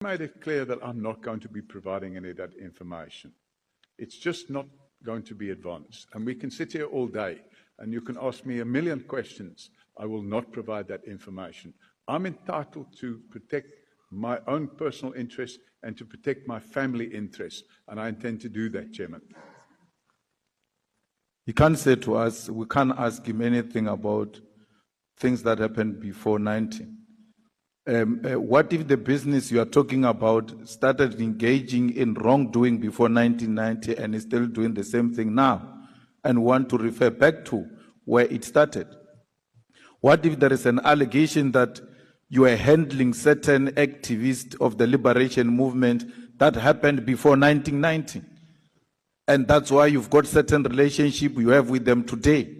made it clear that I'm not going to be providing any of that information. It's just not going to be advanced. And we can sit here all day and you can ask me a million questions. I will not provide that information. I'm entitled to protect my own personal interests and to protect my family interests. And I intend to do that, Chairman. He can't say to us, we can't ask him anything about things that happened before 19. What if the business you are talking about started engaging in wrongdoing before 1990 and is still doing the same thing now and want to refer back to where it started? What if there is an allegation that you are handling certain activists of the liberation movement that happened before 1990? And that's why you've got certain relationship you have with them today.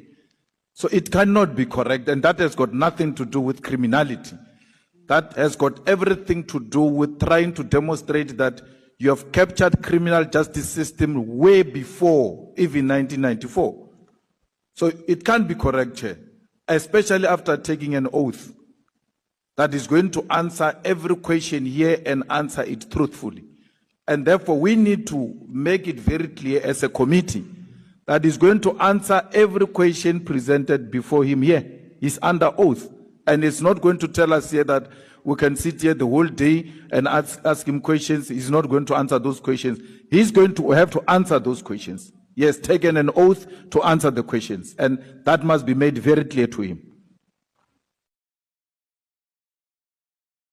So it cannot be correct, and that has got nothing to do with criminality. That has got everything to do with trying to demonstrate that you have captured criminal justice system way before even 1994. So it can't be correct, Chair, especially after taking an oath that is going to answer every question here and answer it truthfully. And therefore, we need to make it very clear as a committee that is going to answer every question presented before him here. He's under oath. And it's not going to tell us here that we can sit here the whole day and ask him questions. He's not going to answer those questions. He's going to have to answer those questions. He has taken an oath to answer the questions. And that must be made very clear to him.